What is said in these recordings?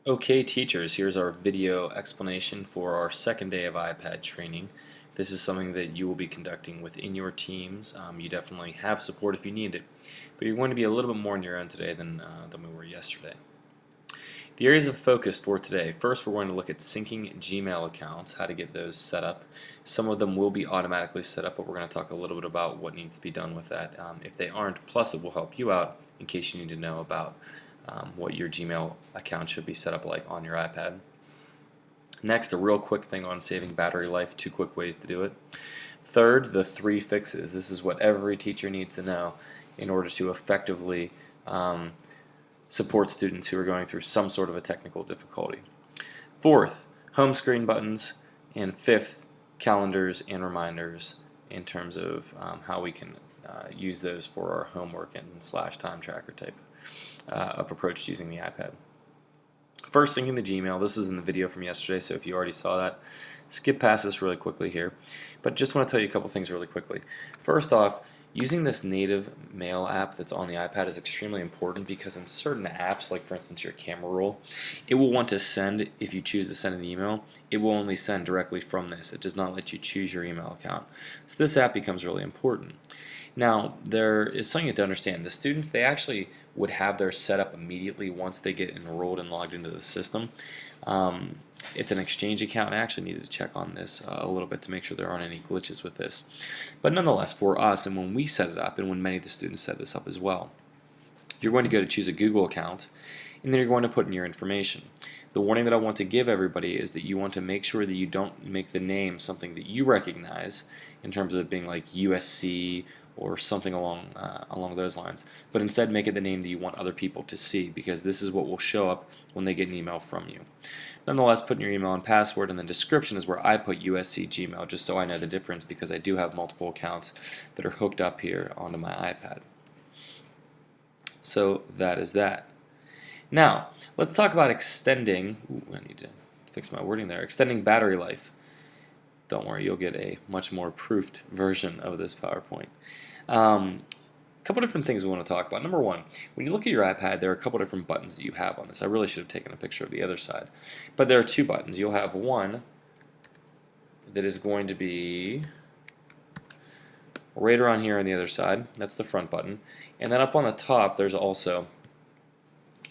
Okay, teachers, here's our video explanation for our second day of iPad training. This is something that you will be conducting within your teams. You definitely have support if you need it, but you're going to be a little bit more on your own today than we were yesterday. The areas of focus for today. First, we're going to look at syncing Gmail accounts, how to get those set up. Some of them will be automatically set up, but we're going to talk a little bit about what needs to be done with that. If they aren't, plus it will help you out in case you need to know about what your Gmail account should be set up like on your iPad. Next, a real quick thing on saving battery life, 2 quick ways to do it. Third, the 3 fixes. This is what every teacher needs to know in order to effectively support students who are going through some sort of a technical difficulty. Fourth, home screen buttons. And fifth, calendars and reminders in terms of how we can use those for our homework and / time tracker type of approach to using the iPad. First, syncing the Gmail. This is in the video from yesterday, so if you already saw that, skip past this really quickly here. But just want to tell you a couple things really quickly. First off, using this native mail app that's on the iPad is extremely important because in certain apps, like for instance your camera roll, it will want to send, if you choose to send an email, it will only send directly from this. It does not let you choose your email account. So this app becomes really important. Now, there is something to understand. The students, they actually would have their setup immediately once they get enrolled and logged into the system. It's an Exchange account. I actually needed to check on this a little bit to make sure there aren't any glitches with this. But nonetheless, for us, and when we set it up, and when many of the students set this up as well, you're going to go to choose a Google account, and then you're going to put in your information. The warning that I want to give everybody is that you want to make sure that you don't make the name something that you recognize in terms of being like USC or something along those lines, but instead make it the name that you want other people to see, because this is what will show up when they get an email from you. Nonetheless, put in your email and password, and the description is where I put USC Gmail, just so I know the difference, because I do have multiple accounts that are hooked up here onto my iPad. So that is that. Now, let's talk about extending, I need to fix my wording there, extending battery life. Don't worry, you'll get a much more proofed version of this PowerPoint. A couple different things we want to talk about. Number one, when you look at your iPad, there are a couple different buttons that you have on this. I really should have taken a picture of the other side. But there are 2 buttons. You'll have one that is going to be right around here on the other side. That's the front button. And then up on the top, there's also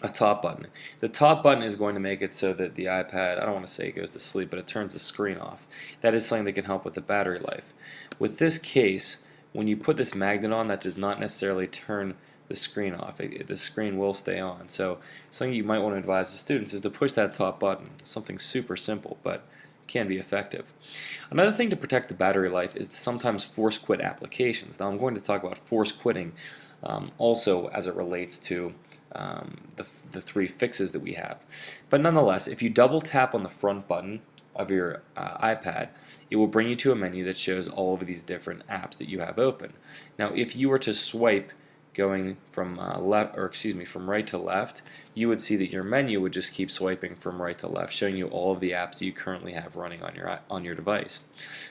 a top button. The top button is going to make it so that the iPad, I don't want to say it goes to sleep, but it turns the screen off. That is something that can help with the battery life. With this case, when you put this magnet on, that does not necessarily turn the screen off. The screen will stay on. So something you might want to advise the students is to push that top button. Something super simple, but can be effective. Another thing to protect the battery life is to sometimes force quit applications. Now I'm going to talk about force quitting also as it relates to the 3 fixes that we have. But nonetheless, if you double tap on the front button of your iPad, it will bring you to a menu that shows all of these different apps that you have open. Now, if you were to swipe going from from right to left, you would see that your menu would just keep swiping from right to left, showing you all of the apps that you currently have running on your device.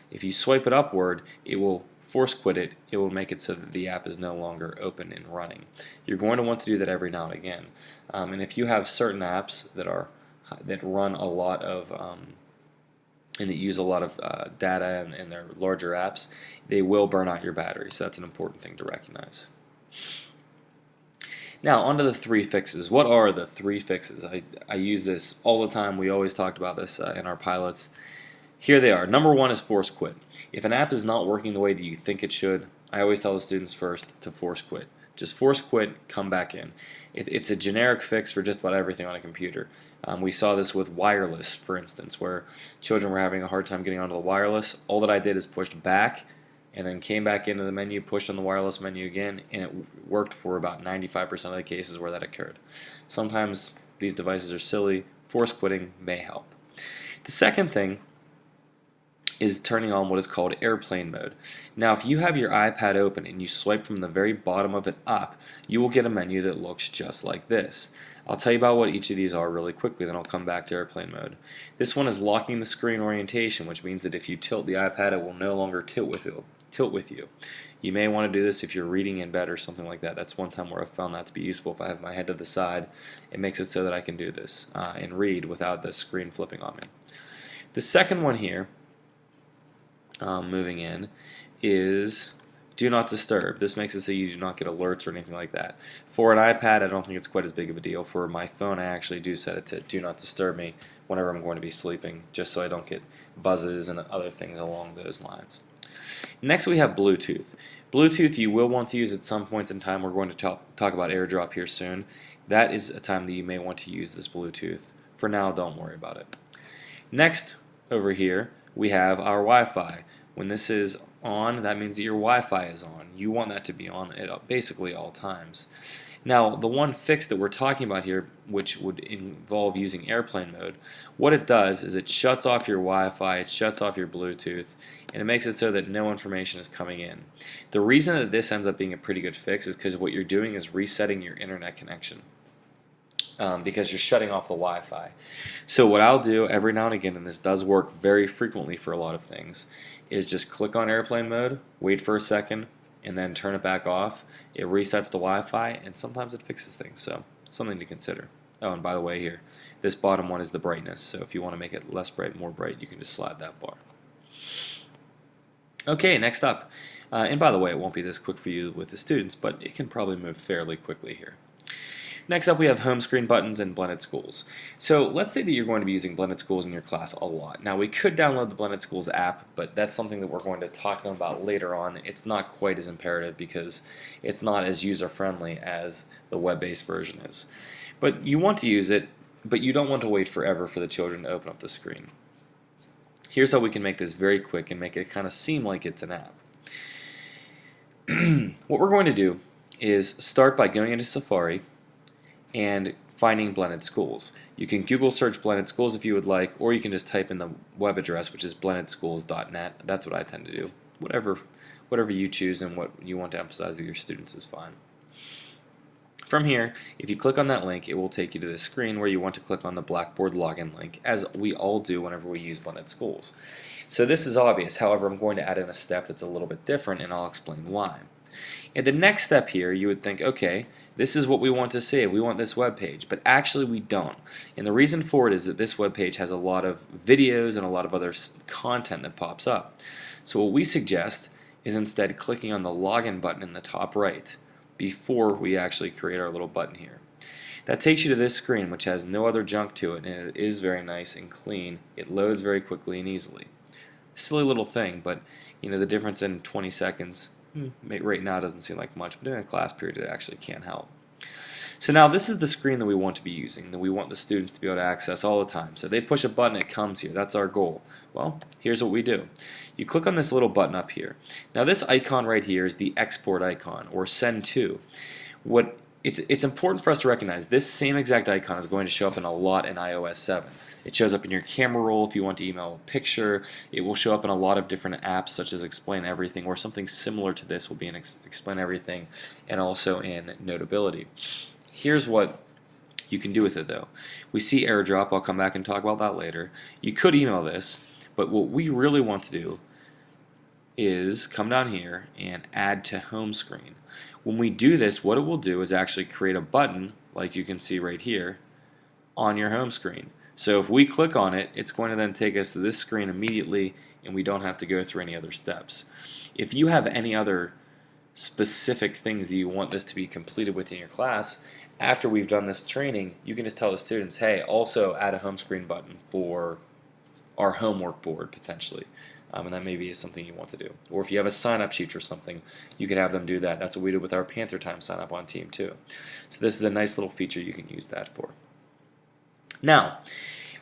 If you swipe it upward, it will force quit it. It will make it so that the app is no longer open and running. You're going to want to do that every now and again. And if you have certain apps that run a lot of and that use a lot of data and they're larger apps, they will burn out your battery. So that's an important thing to recognize. Now, onto the 3 fixes. What are the 3 fixes? I use this all the time. We always talked about this in our pilots. Here they are. Number 1 is force quit. If an app is not working the way that you think it should, I always tell the students first to force quit. Just force quit, come back in. It's a generic fix for just about everything on a computer. We saw this with wireless, for instance, where children were having a hard time getting onto the wireless. All that I did is pushed back and then came back into the menu, pushed on the wireless menu again, and it worked for about 95% of the cases where that occurred. Sometimes these devices are silly. Force quitting may help. The second thing is turning on what is called airplane mode. Now, if you have your iPad open and you swipe from the very bottom of it up, you will get a menu that looks just like this. I'll tell you about what each of these are really quickly, then I'll come back to airplane mode. This one is locking the screen orientation, which means that if you tilt the iPad, it will no longer tilt with you. tilt with you. You may want to do this if you're reading in bed or something like that. That's one time where I've found that to be useful. If I have my head to the side, it makes it so that I can do this and read without the screen flipping on me. The second one here, moving in, is do not disturb. This makes it so you do not get alerts or anything like that. For an iPad, I don't think it's quite as big of a deal. For my phone, I actually do set it to do not disturb me whenever I'm going to be sleeping, just so I don't get buzzes and other things along those lines. Next, we have Bluetooth. Bluetooth you will want to use at some points in time. We're going to talk about AirDrop here soon. That is a time that you may want to use this Bluetooth. For now, don't worry about it. Next, over here, we have our Wi-Fi. When this is on, that means that your Wi-Fi is on. You want that to be on at basically all times. Now, the one fix that we're talking about here, which would involve using airplane mode, what it does is it shuts off your Wi-Fi, it shuts off your Bluetooth, and it makes it so that no information is coming in. The reason that this ends up being a pretty good fix is because what you're doing is resetting your internet connection. Because you're shutting off the Wi-Fi. So what I'll do every now and again, and this does work very frequently for a lot of things, is just click on airplane mode, wait for a second, and then turn it back off. It resets the Wi-Fi, and sometimes it fixes things, so something to consider. Oh, and by the way here, this bottom one is the brightness, so if you want to make it less bright, more bright, you can just slide that bar. Okay, next up, and by the way, it won't be this quick for you with the students, but it can probably move fairly quickly here. Next up, we have home screen buttons and blended schools. So let's say that you're going to be using blended schools in your class a lot. Now, we could download the blended schools app, but that's something that we're going to talk to them about later on. It's not quite as imperative because it's not as user-friendly as the web-based version is. But you want to use it, but you don't want to wait forever for the children to open up the screen. Here's how we can make this very quick and make it kind of seem like it's an app. What we're going to do is start by going into Safari and finding blended schools. You can Google search blended schools if you would like, or you can just type in the web address, which is blendedschools.net. That's what I tend to do. Whatever you choose and what you want to emphasize with your students is fine. From here, if you click on that link, it will take you to the screen where you want to click on the Blackboard login link, as we all do whenever we use blended schools. So this is obvious. However, I'm going to add in a step that's a little bit different, and I'll explain why. And the next step here, you would think, okay, this is what we want to see. We want this web page, but actually we don't. And the reason for it is that this web page has a lot of videos and a lot of other content that pops up. So what we suggest is instead clicking on the login button in the top right before we actually create our little button here. That takes you to this screen, which has no other junk to it, and it is very nice and clean. It loads very quickly and easily. Silly little thing, but you know, the difference in 20 seconds right now doesn't seem like much, but in a class period it actually can help. So now this is the screen that we want to be using, that we want the students to be able to access all the time. So they push a button, it comes here. That's our goal. Well, here's what we do. You click on this little button up here. Now this icon right here is the export icon, or send to. It's important for us to recognize this same exact icon is going to show up in a lot in iOS 7. It shows up in your camera roll if you want to email a picture. It will show up in a lot of different apps such as Explain Everything, or something similar to this will be in Explain Everything and also in Notability. Here's what you can do with it though. We see AirDrop. I'll come back and talk about that later. You could email this, but what we really want to do is come down here and add to home screen. When we do this, what it will do is actually create a button, like you can see right here, on your home screen. So if we click on it, it's going to then take us to this screen immediately, and we don't have to go through any other steps. If you have any other specific things that you want this to be completed within your class, after we've done this training, you can just tell the students, hey, also add a home screen button for our homework board, potentially. And that maybe is something you want to do. Or if you have a sign-up sheet or something, you could have them do that. That's what we did with our Panther Time sign-up on Team 2. So this is a nice little feature you can use that for. Now,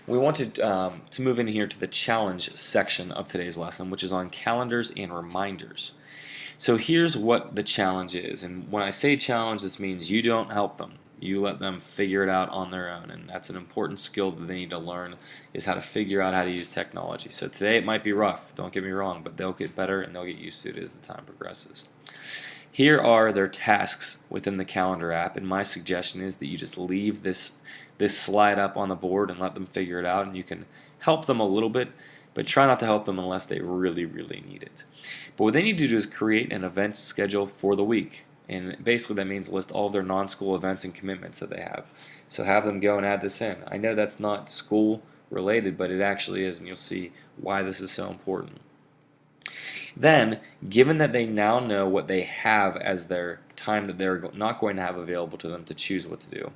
we want to move in here to the challenge section of today's lesson, which is on calendars and reminders. So here's what the challenge is. And when I say challenge, this means you don't help them. You let them figure it out on their own, and that's an important skill that they need to learn, is how to figure out how to use technology. So today it might be rough, don't get me wrong, but they'll get better and they'll get used to it as the time progresses. Here are their tasks within the calendar app, and my suggestion is that you just leave this slide up on the board and let them figure it out, and you can help them a little bit, but try not to help them unless they really, really need it. But what they need to do is create an event schedule for the week. And basically that means list all of their non-school events and commitments that they have. So have them go and add this in. I know that's not school related, but it actually is, and you'll see why this is so important. Then, given that they now know what they have as their time that they're not going to have available to them to choose what to do,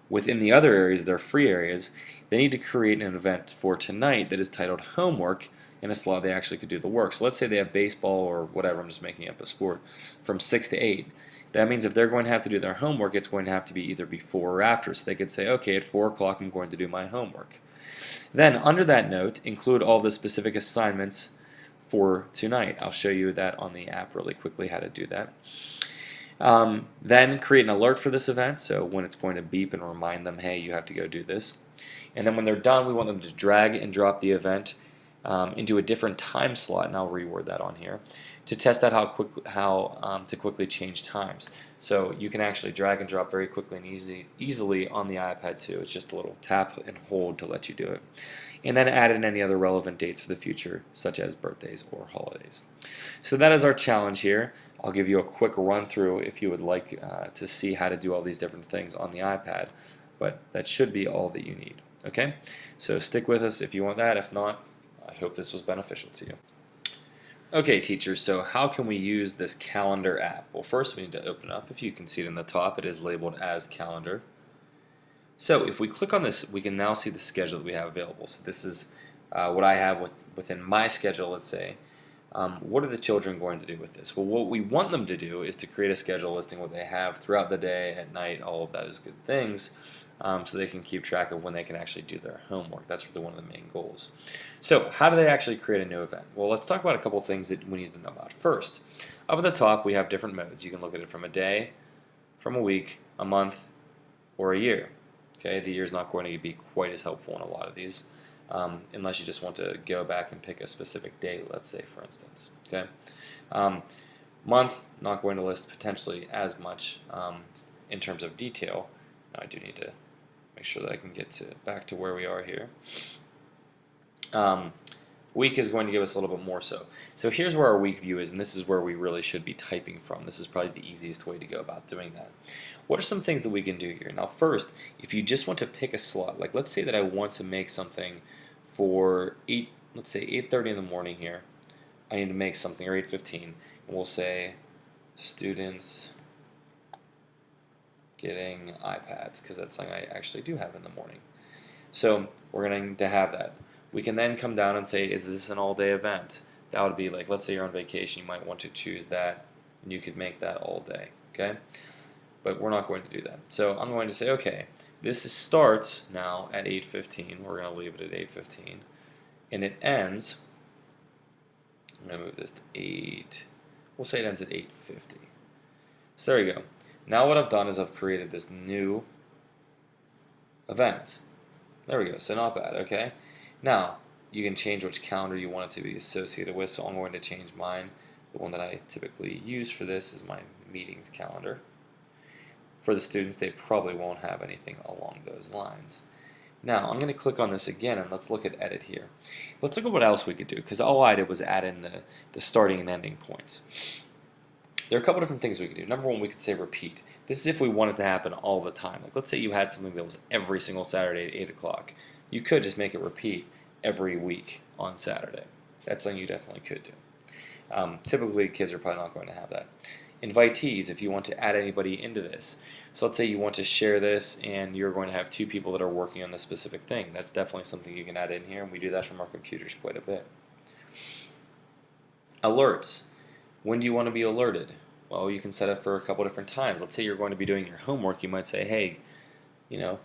within the other areas, their free areas, they need to create an event for tonight that is titled homework in a slot they actually could do the work. So let's say they have baseball or whatever, I'm just making up a sport, from 6 to 8. That means if they're going to have to do their homework, it's going to have to be either before or after. So they could say, okay, at 4 o'clock I'm going to do my homework. Then under that note, include all the specific assignments for tonight. I'll show you that on the app really quickly, how to do that. Then create an alert for this event, so when it's going to beep and remind them, hey, you have to go do this. And then when they're done, we want them to drag and drop the event into a different time slot, and I'll reword that on here, to test out how to quickly change times. So you can actually drag and drop very quickly and easily on the iPad too. It's just a little tap and hold to let you do it. And then add in any other relevant dates for the future, such as birthdays or holidays. So that is our challenge here. I'll give you a quick run through if you would like to see how to do all these different things on the iPad, but that should be all that you need. Okay? So stick with us if you want that. If not, I hope this was beneficial to you. Okay, teachers, so how can we use this calendar app? Well, first we need to open up. If you can see it in the top, it is labeled as calendar. So if we click on this, we can now see the schedule that we have available. So this is what I have within my schedule, let's say. What are the children going to do with this? Well, what we want them to do is to create a schedule listing what they have throughout the day, at night, all of those good things, so they can keep track of when they can actually do their homework. That's really one of the main goals. So how do they actually create a new event? Well, let's talk about a couple of things that we need to know about. First, up at the top, we have different modes. You can look at it from a day, from a week, a month, or a year. Okay, the year is not going to be quite as helpful in a lot of these, unless you just want to go back and pick a specific date, let's say, for instance. Okay, month, not going to list potentially as much in terms of detail. Now I do need to make sure that I can get back to where we are here. Week is going to give us a little bit more so. So here's where our week view is, and this is where we really should be typing from. This is probably the easiest way to go about doing that. What are some things that we can do here? Now first, if you just want to pick a slot, like let's say that I want to make something for let's say 8:30 in the morning here. I need to make something, or 8:15, and we'll say students getting iPads, because that's something I actually do have in the morning. So we're going to have that. We can then come down and say, is this an all-day event? That would be like, let's say you're on vacation, you might want to choose that, and you could make that all day, okay? But we're not going to do that. So I'm going to say, okay, this starts now at 8:15. We're going to leave it at 8:15. And it ends, I'm going to move this to 8, we'll say it ends at 8:50. So there you go. Now what I've done is I've created this new event. There we go, so not bad, okay? Now, you can change which calendar you want it to be associated with, so I'm going to change mine. The one that I typically use for this is my meetings calendar. For the students, they probably won't have anything along those lines. Now, I'm going to click on this again, and let's look at edit here. Let's look at what else we could do, because all I did was add in the starting and ending points. There are a couple different things we could do. Number one, we could say repeat. This is if we want it to happen all the time. Like, let's say you had something that was every single Saturday at 8 o'clock. You could just make it repeat every week on Saturday. That's something you definitely could do. Typically, kids are probably not going to have that. Invitees, if you want to add anybody into this. So let's say you want to share this and you're going to have 2 people that are working on this specific thing. That's definitely something you can add in here, and we do that from our computers quite a bit. Alerts. When do you want to be alerted? Well, you can set it for a couple different times. Let's say you're going to be doing your homework. You might say, hey,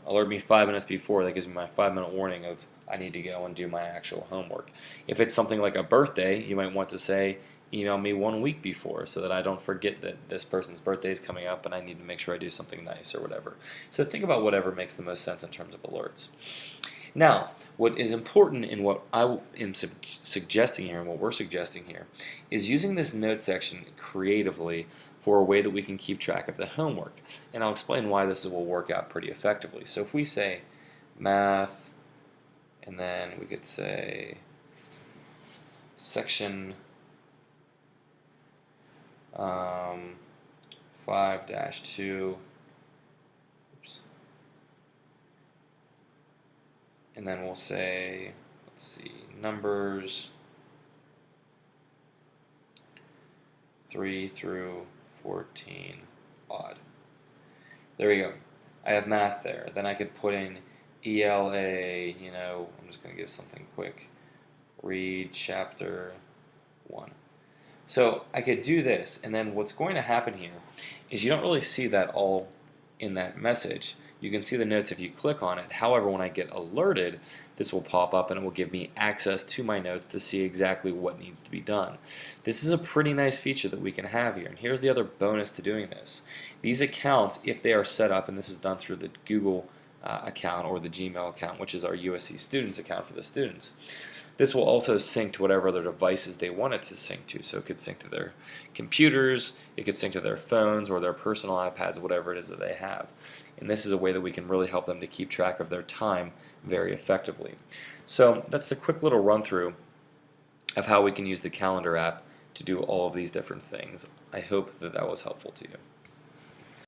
alert me 5 minutes before. That gives me my 5-minute warning of I need to go and do my actual homework. If it's something like a birthday, you might want to say, email me 1 week before so that I don't forget that this person's birthday is coming up and I need to make sure I do something nice or whatever. So think about whatever makes the most sense in terms of alerts. Now, what is important in what I am suggesting here and what we're suggesting here is using this note section creatively for a way that we can keep track of the homework. And I'll explain why this will work out pretty effectively. So if we say math, and then we could say section 5-2, oops, and then we'll say, let's see, numbers 3 through 14 odd. There we go. I have math there. Then I could put in ELA, I'm just going to give something quick. Read chapter 1. So I could do this, and then what's going to happen here is you don't really see that all in that message. You can see the notes if you click on it. However, when I get alerted, this will pop up and it will give me access to my notes to see exactly what needs to be done. This is a pretty nice feature that we can have here. And here's the other bonus to doing this. These accounts, if they are set up, and this is done through the Google account or the Gmail account, which is our USC Students account for the students, this will also sync to whatever other devices they want it to sync to. So it could sync to their computers, it could sync to their phones or their personal iPads, whatever it is that they have. And this is a way that we can really help them to keep track of their time very effectively. So that's the quick little run through of how we can use the calendar app to do all of these different things. I hope that that was helpful to you.